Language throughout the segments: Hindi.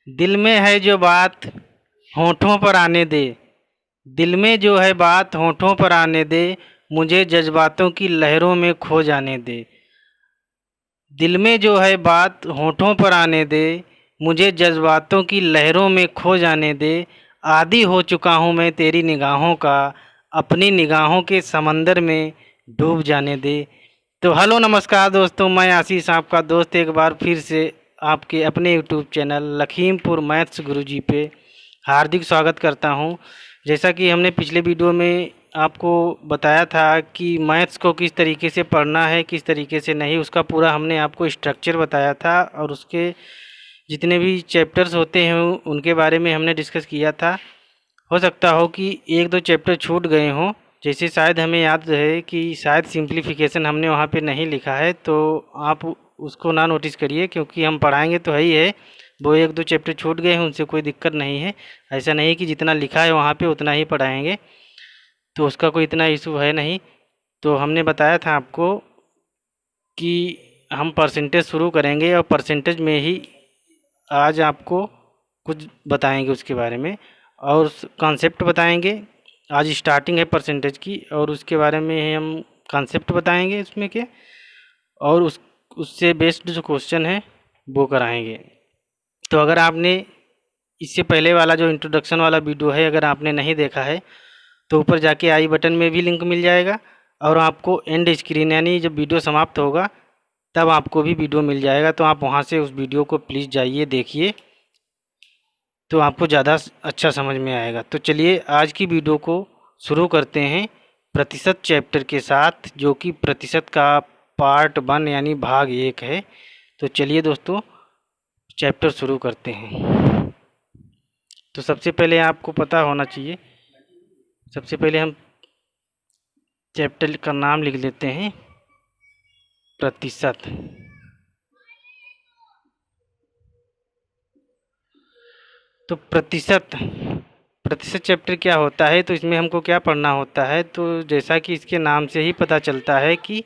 दिल में है जो बात होठों पर आने दे। दिल में जो है बात होठों पर आने दे। मुझे जज्बातों की लहरों में खो जाने दे। दिल में जो है बात होठों पर आने दे। मुझे जज्बातों की लहरों में खो जाने दे। आदी हो चुका हूँ मैं तेरी निगाहों का। अपनी निगाहों के समंदर में डूब जाने दे। तो हेलो नमस्कार दोस्तों, मैं आशीष आपका दोस्त एक बार फिर से आपके अपने यूट्यूब चैनल लखीमपुर मैथ्स गुरुजी पे हार्दिक स्वागत करता हूं। जैसा कि हमने पिछले वीडियो में आपको बताया था कि मैथ्स को किस तरीके से पढ़ना है, किस तरीके से नहीं, उसका पूरा हमने आपको स्ट्रक्चर बताया था और उसके जितने भी चैप्टर्स होते हैं उनके बारे में हमने डिस्कस किया था। हो सकता हो कि एक दो चैप्टर छूट गए हों, जैसे शायद हमें याद है कि शायद सिंप्लीफिकेशन हमने वहाँ पे नहीं लिखा है, तो आप उसको ना नोटिस करिए क्योंकि हम पढ़ाएंगे तो है ही है। वो एक दो चैप्टर छूट गए हैं, उनसे कोई दिक्कत नहीं है। ऐसा नहीं कि जितना लिखा है वहाँ पे उतना ही पढ़ाएंगे, तो उसका कोई इतना इशू है नहीं। तो हमने बताया था आपको कि हम परसेंटेज शुरू करेंगे और परसेंटेज में ही आज आपको कुछ बताएंगे उसके बारे में और कॉन्सेप्ट बताएंगे। आज स्टार्टिंग है परसेंटेज की और उसके बारे में हम कॉन्सेप्ट बताएंगे उसमें के, और उससे बेस्ड जो क्वेश्चन है वो कराएंगे। तो अगर आपने इससे पहले वाला जो इंट्रोडक्शन वाला वीडियो है अगर आपने नहीं देखा है तो ऊपर जाके आई बटन में भी लिंक मिल जाएगा, और आपको एंड स्क्रीन यानी जब वीडियो समाप्त होगा तब आपको भी वीडियो मिल जाएगा, तो आप वहाँ से उस वीडियो को प्लीज़ जाइए देखिए, तो आपको ज़्यादा अच्छा समझ में आएगा। तो चलिए आज की वीडियो को शुरू करते हैं प्रतिशत चैप्टर के साथ, जो कि प्रतिशत का पार्ट 1 यानी भाग 1 है। तो चलिए दोस्तों चैप्टर शुरू करते हैं। तो सबसे पहले आपको पता होना चाहिए, सबसे पहले हम चैप्टर का नाम लिख लेते हैं प्रतिशत। तो प्रतिशत प्रतिशत चैप्टर क्या होता है, तो इसमें हमको क्या पढ़ना होता है, तो जैसा कि इसके नाम से ही पता चलता है कि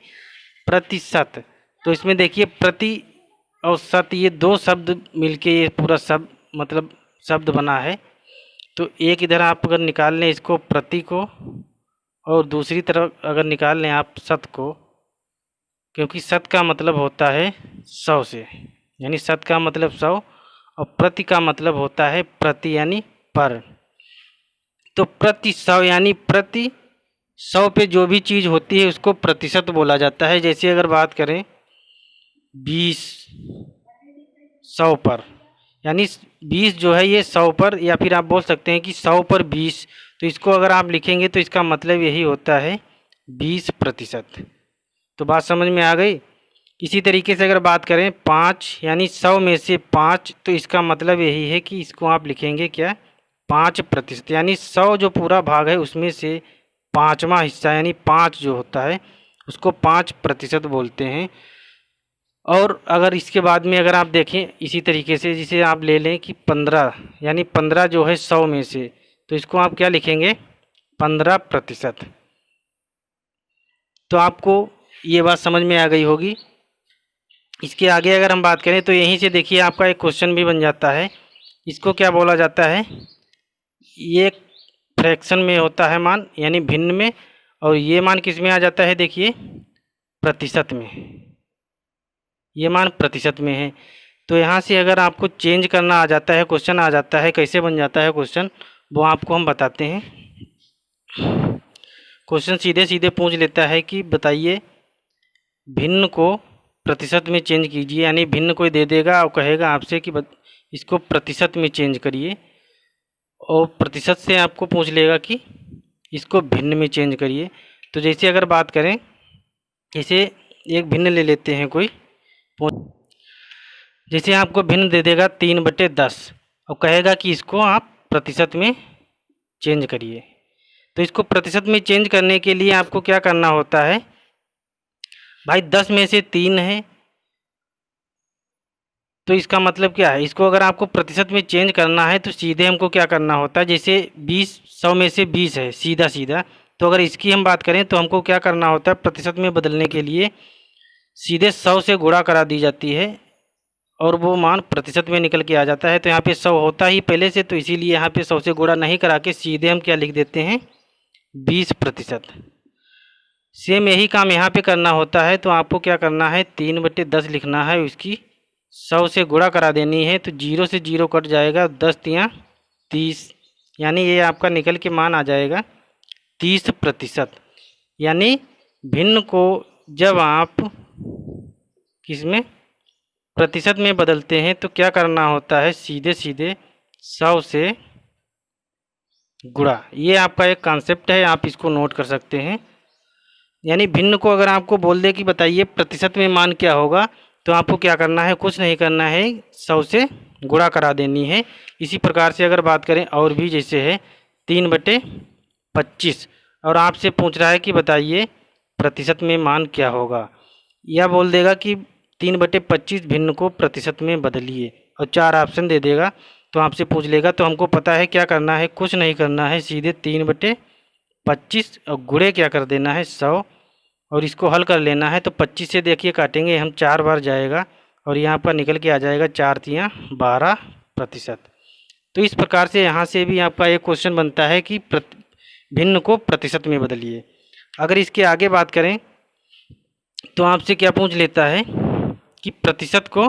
प्रतिशत। तो इसमें देखिए प्रति और शत ये दो शब्द मिलके ये पूरा शब्द मतलब शब्द बना है। तो एक इधर आप अगर निकाल लें इसको प्रति को, और दूसरी तरफ अगर निकाल लें आप शत को, क्योंकि शत का मतलब होता है 100 से, यानी शत का मतलब 100 और प्रति का मतलब होता है प्रति यानी पर। तो प्रति 100 यानी प्रति 100 पे जो भी चीज़ होती है उसको प्रतिशत बोला जाता है। जैसे अगर बात करें 20 100 पर, यानी 20 जो है ये 100 पर, या फिर आप बोल सकते हैं कि 100 पर 20, तो इसको अगर आप लिखेंगे तो इसका मतलब यही होता है 20%। तो बात समझ में आ गई। इसी तरीके से अगर बात करें 5 यानी 100 में से 5, तो इसका मतलब यही है कि इसको आप लिखेंगे क्या 5%, यानी 100 जो पूरा भाग है उसमें से पाँचवा हिस्सा यानी 5 जो होता है उसको 5% बोलते हैं। और अगर इसके बाद में अगर आप देखें इसी तरीके से, जिसे आप ले लें कि 15 यानी 15 जो है 100 में से, तो इसको आप क्या लिखेंगे 15%। तो आपको ये बात समझ में आ गई होगी। इसके आगे अगर हम बात करें तो यहीं से देखिए आपका एक क्वेश्चन भी बन जाता है। इसको क्या बोला जाता है, ये फ्रैक्शन में होता है मान यानी भिन्न में, और ये मान किस में आ जाता है, देखिए प्रतिशत में, ये मान प्रतिशत में है। तो यहाँ से अगर आपको चेंज करना आ जाता है, क्वेश्चन आ जाता है, कैसे बन जाता है क्वेश्चन वो आपको हम बताते हैं। क्वेश्चन सीधे सीधे पूछ लेता है कि बताइए भिन्न को प्रतिशत में चेंज कीजिए, यानी भिन्न कोई दे देगा और कहेगा आपसे कि इसको प्रतिशत में चेंज करिए, और प्रतिशत से आपको पूछ लेगा कि इसको भिन्न में चेंज करिए। तो जैसे अगर बात करें, जैसे एक भिन्न ले लेते हैं कोई, जैसे आपको भिन्न दे देगा 3/10 और कहेगा कि इसको आप प्रतिशत में चेंज करिए। तो इसको प्रतिशत में चेंज करने के लिए आपको क्या करना होता है भाई, 10 में से 3 है, तो इसका मतलब क्या है, इसको अगर आपको प्रतिशत में चेंज करना है तो सीधे हमको क्या करना होता है, जैसे 20 100 में से 20 है सीधा सीधा, तो अगर इसकी हम बात करें तो हमको क्या करना होता है, प्रतिशत में बदलने के लिए सीधे 100 से गुणा करा दी जाती है और वो मान प्रतिशत में निकल के आ जाता है। तो यहाँ पे 100 होता ही पहले से, तो इसीलिए यहाँ पे 100 से गुणा नहीं करा के सीधे हम क्या लिख देते हैं, 20%। सेम यही काम यहाँ पे करना होता है। तो आपको क्या करना है, 3/10 लिखना है, उसकी 100 से गुणा करा देनी है। तो 0 से 0 कट जाएगा, 10 तियाँ 30, यानी ये आपका निकल के मान आ जाएगा 30%। यानी भिन्न को जब आप किसमें, प्रतिशत में बदलते हैं तो क्या करना होता है, सीधे सीधे 100 से गुणा। ये आपका एक कॉन्सेप्ट है, आप इसको नोट कर सकते हैं। यानी भिन्न को अगर आपको बोल दे कि बताइए प्रतिशत में मान क्या होगा, तो आपको क्या करना है, कुछ नहीं करना है, 100 से गुणा करा देनी है। इसी प्रकार से अगर बात करें और भी, जैसे है 3/25 और आपसे पूछ रहा है कि बताइए प्रतिशत में मान क्या होगा, या बोल देगा कि 3/25 भिन्न को प्रतिशत में बदलिए और 4 ऑप्शन दे देगा। तो आपसे पूछ लेगा, तो हमको पता है क्या करना है, कुछ नहीं करना है, सीधे 3/25 और गुणे क्या कर देना है, 100, और इसको हल कर लेना है। तो 25 से देखिए काटेंगे हम, 4 बार जाएगा और यहाँ पर निकल के आ जाएगा 4 तियाँ 12%। तो इस प्रकार से यहाँ से भी आपका एक क्वेश्चन बनता है कि भिन्न को प्रतिशत में बदलिए। अगर इसके आगे बात करें तो आपसे क्या पूछ लेता है कि प्रतिशत को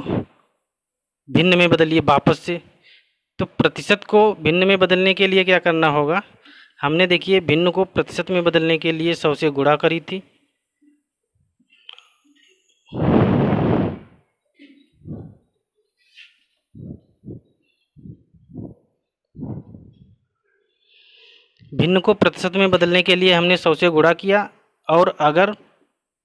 भिन्न में बदलिए वापस से। तो प्रतिशत को भिन्न में बदलने के लिए क्या करना होगा, हमने देखिए भिन्न को प्रतिशत में बदलने के लिए 100 से गुणा करी थी। भिन्न को प्रतिशत में बदलने के लिए हमने 100 से गुणा किया, और अगर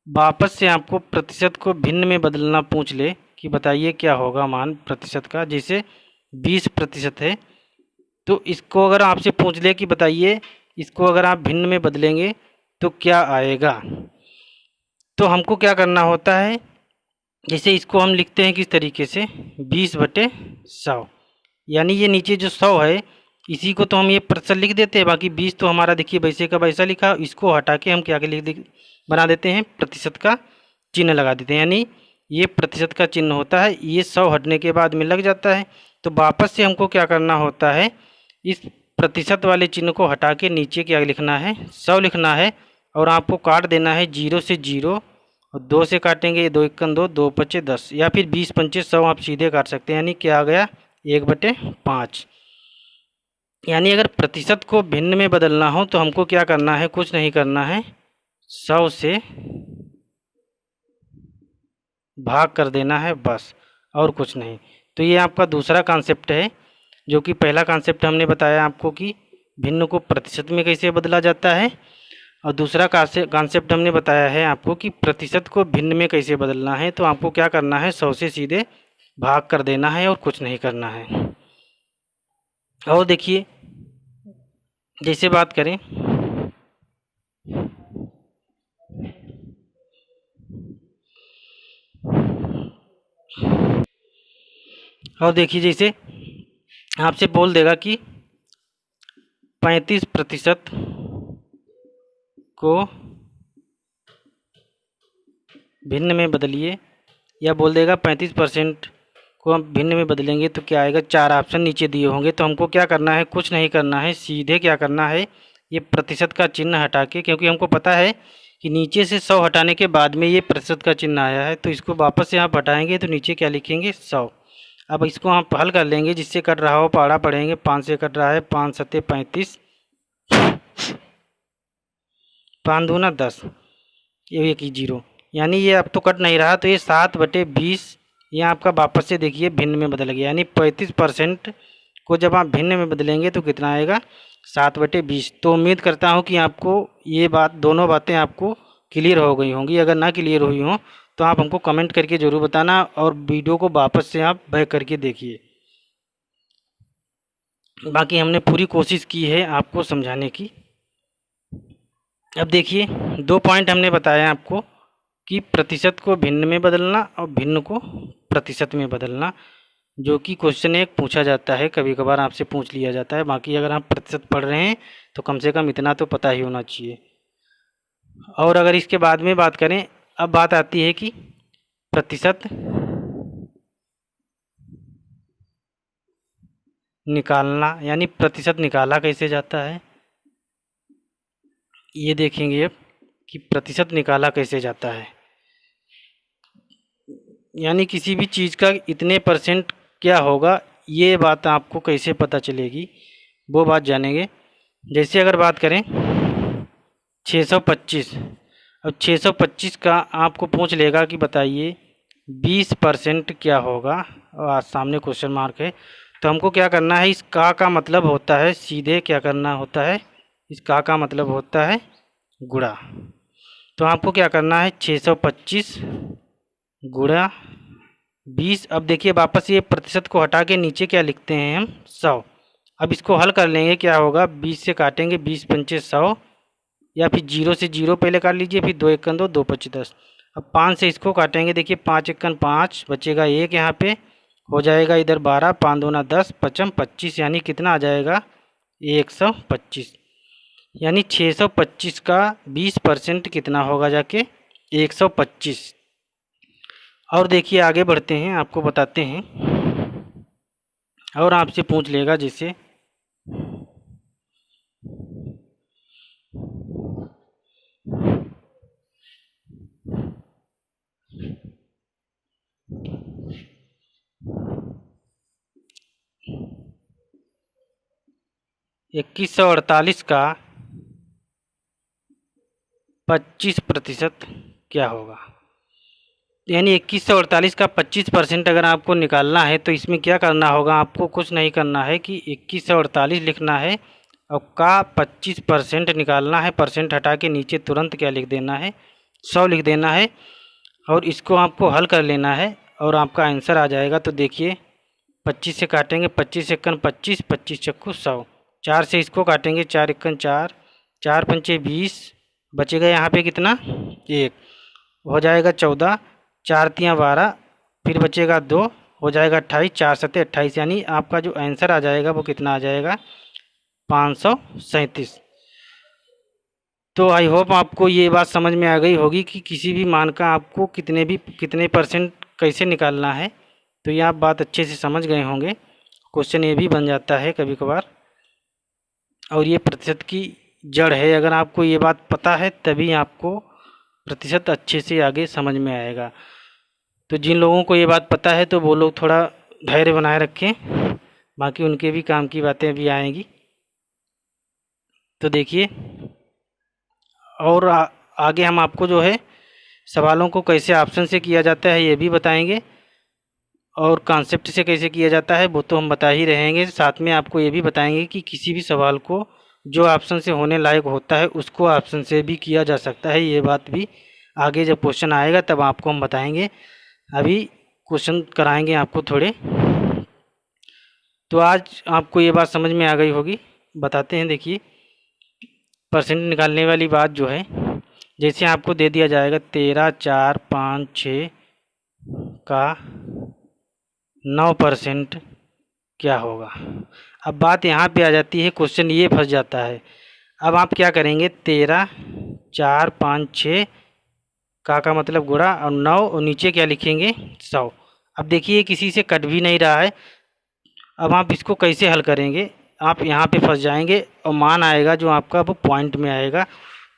वापस से आपको प्रतिशत को भिन्न में बदलना पूछ ले कि बताइए क्या होगा मान प्रतिशत का, जैसे 20% है, तो इसको अगर आपसे पूछ ले कि बताइए इसको अगर आप भिन्न में बदलेंगे तो क्या आएगा, तो हमको क्या करना होता है, जैसे इसको हम लिखते हैं किस तरीके से, 20/100, यानी ये नीचे जो 100 है इसी को तो हम ये प्रतिशत लिख देते हैं, बाकी 20 तो हमारा देखिए वैसे का वैसा लिखा, इसको हटा के हम क्या बना देते हैं, प्रतिशत का चिन्ह लगा देते हैं। यानी ये प्रतिशत का चिन्ह होता है, ये 100 हटने के बाद में लग जाता है। तो वापस से हमको क्या करना होता है, इस प्रतिशत वाले चिन्ह को हटा के नीचे क्या लिखना है, 100 लिखना है, और आपको काट देना है 0 से 0 और 2 से काटेंगे, 2 एकन 2, 2 पचे 10, या फिर 20 पंचे 100 आप सीधे काट सकते हैं। यानी क्या आ गया, 1/5। यानी अगर प्रतिशत को भिन्न में बदलना हो तो हमको क्या करना है, कुछ नहीं करना है, 100 से भाग कर देना है बस, और कुछ नहीं। तो ये आपका दूसरा कॉन्सेप्ट है, जो कि पहला कॉन्सेप्ट हमने बताया आपको कि भिन्न को प्रतिशत में कैसे बदला जाता है, और दूसरा कॉन्सेप्ट हमने बताया है आपको कि प्रतिशत को भिन्न में कैसे बदलना है। तो आपको क्या करना है, 100 से सीधे भाग कर देना है और कुछ नहीं करना है। और देखिए जैसे बात करें और देखिए जैसे आपसे बोल देगा कि 35% को भिन्न में बदलिए, या बोल देगा 35% को हम भिन्न में बदलेंगे तो क्या आएगा, 4 ऑप्शन नीचे दिए होंगे। तो हमको क्या करना है, कुछ नहीं करना है, सीधे क्या करना है, ये प्रतिशत का चिन्ह हटा के, क्योंकि हमको पता है कि नीचे से 100 हटाने के बाद में ये प्रतिशत का चिन्ह आया है, तो इसको वापस से आप हटाएंगे तो नीचे क्या लिखेंगे, 100। अब इसको आप हल कर लेंगे, जिससे कट रहा हो पहाड़ा पढ़ेंगे, 5 से कट रहा है, 5 सत्ते 35, 5 दूना 10, ये एक ही 0, यानी ये अब तो कट नहीं रहा, तो ये 7/20 ये आपका वापस से देखिए भिन्न में बदल गया। यानी 35% को जब आप भिन्न में बदलेंगे तो कितना आएगा, 7/20। तो उम्मीद करता हूँ कि आपको ये दोनों बातें आपको क्लियर हो गई होंगी। अगर ना क्लियर हुई हों तो आप हमको कमेंट करके ज़रूर बताना, और वीडियो को वापस से आप बैक करके देखिए। बाकी हमने पूरी कोशिश की है आपको समझाने की। अब देखिए 2 पॉइंट हमने बताया आपको कि प्रतिशत को भिन्न में बदलना और भिन्न को प्रतिशत में बदलना, जो कि क्वेश्चन एक पूछा जाता है, कभी कभार आपसे पूछ लिया जाता है। बाकी अगर आप प्रतिशत पढ़ रहे हैं तो कम से कम इतना तो पता ही होना चाहिए। और अगर इसके बाद में बात करें, अब बात आती है कि प्रतिशत निकालना यानी प्रतिशत निकाला कैसे जाता है, ये देखेंगे अब कि प्रतिशत निकाला कैसे जाता है। यानी किसी भी चीज़ का इतने परसेंट क्या होगा, ये बात आपको कैसे पता चलेगी, वो बात जानेंगे। जैसे अगर बात करें 625, अब 625 का आपको पूछ लेगा कि बताइए 20% क्या होगा, और आज सामने क्वेश्चन मार्क है। तो हमको क्या करना है, इस का मतलब होता है सीधे क्या करना होता है, इस का मतलब होता है गुणा। तो आपको क्या करना है 625 गुणा 20। अब देखिए वापस ये प्रतिशत को हटा के नीचे क्या लिखते हैं हम 100। अब इसको हल कर लेंगे, क्या होगा 20 से काटेंगे 20 पंचे 100, या फिर 0 से 0 पहले काट लीजिए, फिर 2 एकन 2, 2 पच्चीस 10। अब 5 से इसको काटेंगे, देखिए 5 एकन 5, बचेगा 1 यहाँ पे, हो जाएगा इधर 12, 5 दूना 10, पचम 25, यानी कितना आ जाएगा 125। यानी 625 का 20% कितना होगा जाके 125। और देखिए आगे बढ़ते हैं, आपको बताते हैं। और आपसे पूछ लेगा जैसे इक्कीस सौ अड़तालीस का 25% क्या होगा। यानी 2148 का 25% अगर आपको निकालना है तो इसमें क्या करना होगा, आपको कुछ नहीं करना है कि 2148 लिखना है और का 25% निकालना है, परसेंट हटा के नीचे तुरंत क्या लिख देना है 100 लिख देना है, और इसको आपको हल कर लेना है और आपका आंसर आ जाएगा। तो देखिए 25 से काटेंगे, 25 एकन 25, 25 चक्कू 100, 4 से इसको काटेंगे, 4 एकन 4, 4 पंचे 20, बचेगा यहाँ पे कितना 1, हो जाएगा 14, 4 तियाँ 12, फिर बचेगा 2, हो जाएगा 28, 4 सत्ते 28, यानी आपका जो आंसर आ जाएगा वो कितना आ जाएगा 537। तो आई होप आपको ये बात समझ में आ गई होगी कि किसी भी मान का आपको कितने परसेंट कैसे निकालना है। तो ये आप बात अच्छे से समझ गए होंगे। क्वेश्चन ये भी बन जाता है कभी कभार, और ये प्रतिशत की जड़ है। अगर आपको ये बात पता है तभी आपको प्रतिशत अच्छे से आगे समझ में आएगा। तो जिन लोगों को ये बात पता है तो वो लोग थोड़ा धैर्य बनाए रखें, बाकी उनके भी काम की बातें अभी आएंगी। तो देखिए और आगे हम आपको जो है सवालों को कैसे ऑप्शन से किया जाता है ये भी बताएंगे, और कॉन्सेप्ट से कैसे किया जाता है वो तो हम बता ही रहेंगे। साथ में आपको ये भी बताएंगे कि किसी भी सवाल को जो ऑप्शन से होने लायक होता है उसको ऑप्शन से भी किया जा सकता है। ये बात भी आगे जब क्वेश्चन आएगा तब आपको हम बताएंगे, अभी क्वेश्चन कराएंगे आपको थोड़े। तो आज आपको ये बात समझ में आ गई होगी। बताते हैं, देखिए परसेंट निकालने वाली बात जो है, जैसे आपको दे दिया जाएगा 13, 4, 5, 6 का 9% क्या होगा। अब बात यहाँ पे आ जाती है, क्वेश्चन ये फंस जाता है। अब आप क्या करेंगे 13, 4, 5, 6 का मतलब गुणा और 9 और नीचे क्या लिखेंगे 100। अब देखिए किसी से कट भी नहीं रहा है। अब आप इसको कैसे हल करेंगे, आप यहाँ पे फंस जाएंगे और मान आएगा जो आपका वो पॉइंट में आएगा।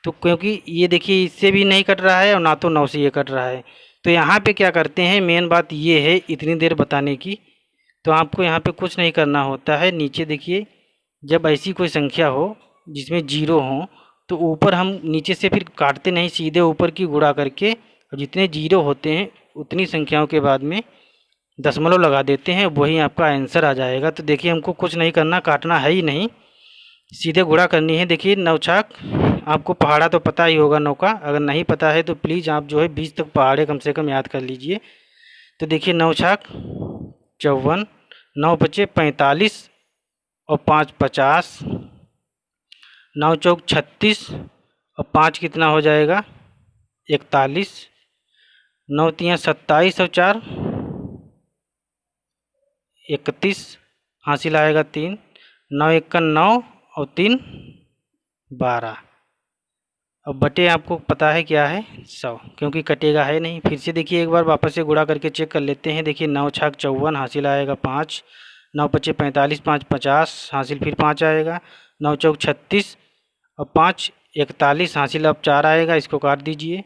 तो क्योंकि ये देखिए इससे भी नहीं कट रहा है और ना तो 9 से ये कट रहा है, तो यहाँ पे क्या करते हैं, मेन बात ये है इतनी देर बताने की। तो आपको यहाँ पे कुछ नहीं करना होता है। नीचे देखिए जब ऐसी कोई संख्या हो जिसमें जीरो हो तो ऊपर हम नीचे से फिर काटते नहीं, सीधे ऊपर की गुणा करके और जितने जीरो होते हैं उतनी संख्याओं के बाद में दशमलव लगा देते हैं, वही आपका आंसर आ जाएगा। तो देखिए हमको कुछ नहीं करना, काटना है ही नहीं, सीधे गुणा करनी है। देखिए 9 छाक, आपको पहाड़ा तो पता ही होगा 9 का, अगर नहीं पता है तो प्लीज़ आप जो है 20 तक पहाड़े कम से कम याद कर लीजिए। तो देखिए 9 छाक 54, 9 बचे 45 और 5 50, 9 चौक 36 और 5 कितना हो जाएगा 41, 9 तियाँ 27 और 4 31, हासिल आएगा 3, 9 एकन 9 और 3 12, अब बटे आपको पता है क्या है 100, क्योंकि कटेगा है नहीं। फिर से देखिए एक बार वापस से गुणा करके चेक कर लेते हैं। देखिए 9 छाक 54, हासिल आएगा 5, 9 पचे 45, 5 50 हासिल फिर 5 आएगा, 9 चौक 36 और 5 41 हासिल अब 4 आएगा, इसको काट दीजिए।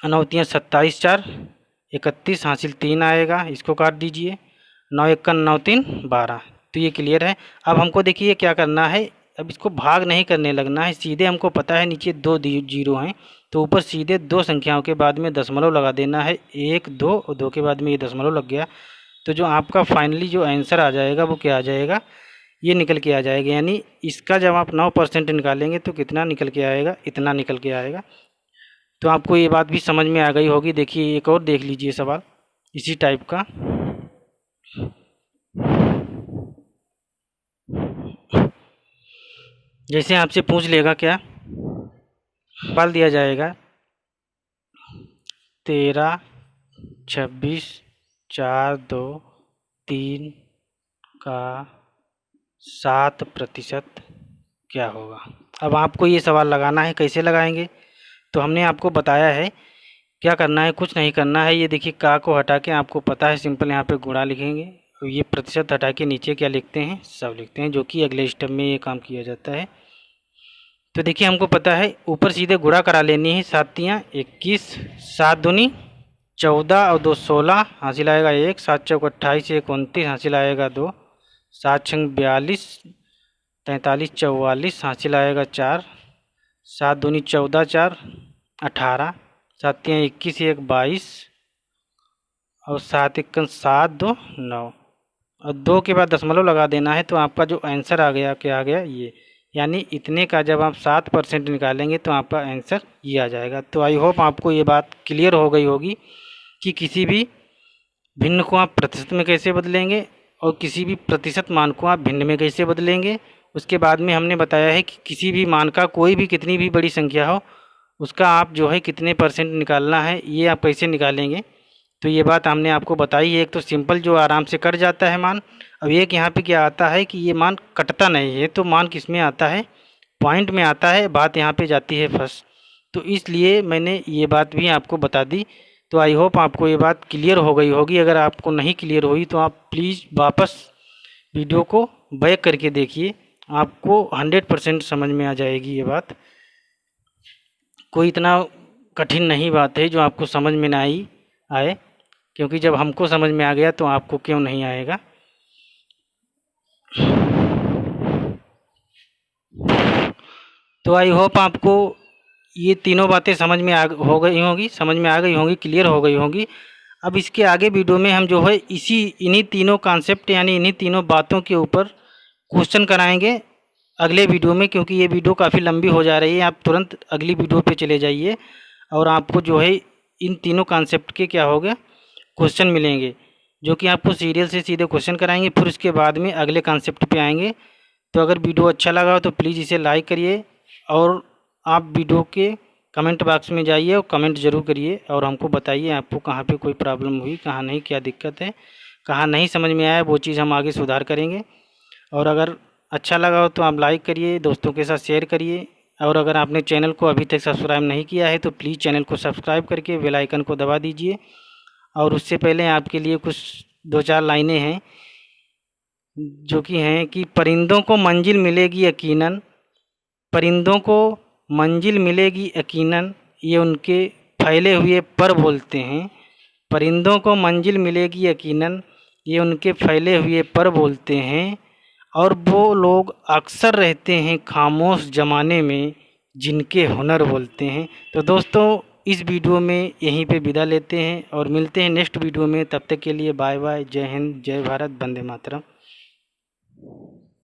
9 तियाँ 27, 4 31 हासिल 3 आएगा, इसको काट दीजिए। 9 1 9 3 12। तो ये क्लियर है। अब हमको देखिए क्या करना है, अब इसको भाग नहीं करने लगना है, सीधे हमको पता है नीचे 2 जीरो हैं, तो ऊपर सीधे 2 संख्याओं के बाद में दशमलव लगा देना है, 1 2 और 2 के बाद में ये दशमलव लग गया। तो जो आपका फाइनली जो आंसर आ जाएगा वो क्या आ जाएगा, ये निकल के आ जाएगा। यानी इसका जब आप 9% निकालेंगे तो कितना निकल के आएगा, इतना निकल के आएगा। तो आपको ये बात भी समझ में आ गई होगी। देखिए एक और देख लीजिए सवाल इसी टाइप का। जैसे आपसे पूछ लेगा क्या, सवाल दिया जाएगा 13, 26, 4, 2, 3 का 7% क्या होगा। अब आपको ये सवाल लगाना है, कैसे लगाएंगे तो हमने आपको बताया है क्या करना है, कुछ नहीं करना है। ये देखिए का को हटा के आपको पता है सिंपल यहाँ पे गुणा लिखेंगे, ये प्रतिशत हटा के नीचे क्या लिखते हैं, सब लिखते हैं, जो कि अगले स्टेप में ये काम किया जाता है। तो देखिए हमको पता है ऊपर सीधे गुणा करा लेनी है, 7 तियाँ 21, 7 दूनी 14 और 2 16 हासिल आएगा 1, 7 चौक 28, 1 29 हासिल आएगा 2, 7 छंग 42, 43 44 हासिल आएगा 4, 7 दूनी 14, 4 18, 7 तियाँ 21, 1 22 और 7 1 7 2 9 और 2 के बाद दशमलव लगा देना है। तो आपका जो आंसर आ गया क्या आ गया, ये। यानी इतने का जब आप 7% निकालेंगे तो आपका आंसर ये आ जाएगा। तो आई होप आपको ये बात क्लियर हो गई होगी कि किसी भी भिन्न को आप प्रतिशत में कैसे बदलेंगे और किसी भी प्रतिशत मान को आप भिन्न में कैसे बदलेंगे। उसके बाद में हमने बताया है कि किसी भी मान का कोई भी कितनी भी बड़ी संख्या हो उसका आप जो है कितने % निकालना है, ये आप कैसे निकालेंगे। तो ये बात हमने आपको बताई है। एक तो सिंपल जो आराम से कट जाता है मान, अब एक यहाँ पे क्या आता है कि ये मान कटता नहीं है, तो मान किस में आता है, पॉइंट में आता है, बात यहाँ पे जाती है फंस। तो इसलिए मैंने ये बात भी आपको बता दी। तो आई होप आपको ये बात क्लियर हो गई होगी। अगर आपको नहीं क्लियर हुई तो आप प्लीज़ वापस वीडियो को बैक करके देखिए, आपको 100% समझ में आ जाएगी ये बात। कोई इतना कठिन नहीं बात है जो आपको समझ में ना आए, क्योंकि जब हमको समझ में आ गया तो आपको क्यों नहीं आएगा। तो आई होप आपको ये तीनों बातें समझ में हो गई होंगी, क्लियर हो गई होंगी। अब इसके आगे वीडियो में हम जो है इन्हीं तीनों कॉन्सेप्ट यानी इन्हीं तीनों बातों के ऊपर क्वेश्चन कराएंगे अगले वीडियो में, क्योंकि ये वीडियो काफ़ी लंबी हो जा रही है। आप तुरंत अगली वीडियो पे चले जाइए और आपको जो है इन तीनों कॉन्सेप्ट के क्या होगा, क्वेश्चन मिलेंगे, जो कि आपको सीरियल से सीधे क्वेश्चन कराएंगे। फिर उसके बाद में अगले कॉन्सेप्ट पे आएंगे। तो अगर वीडियो अच्छा लगा हो तो प्लीज़ इसे लाइक करिए और आप वीडियो के कमेंट बॉक्स में जाइए और कमेंट ज़रूर करिए और हमको बताइए आपको कहाँ पे कोई प्रॉब्लम हुई, कहाँ नहीं, क्या दिक्कत है, कहाँ नहीं समझ में आया, वो चीज़ हम आगे सुधार करेंगे। और अगर अच्छा लगा हो तो आप लाइक करिए, दोस्तों के साथ शेयर करिए। और अगर आपने चैनल को अभी तक सब्सक्राइब नहीं किया है तो प्लीज़ चैनल को सब्सक्राइब करके बेल आइकन को दबा दीजिए। और उससे पहले आपके लिए कुछ 2-4 लाइनें हैं जो कि हैं कि परिंदों को मंजिल मिलेगी यकीनन, परिंदों को मंजिल मिलेगी यकीनन, ये उनके फैले हुए पर बोलते हैं। परिंदों को मंजिल मिलेगी यकीनन, ये उनके फैले हुए पर बोलते हैं। और वो लोग अक्सर रहते हैं खामोश ज़माने में जिनके हुनर बोलते हैं। तो दोस्तों इस वीडियो में यहीं पे विदा लेते हैं और मिलते हैं नेक्स्ट वीडियो में। तब तक के लिए बाय बाय, जय हिंद, जय भारत, वंदे मातरम।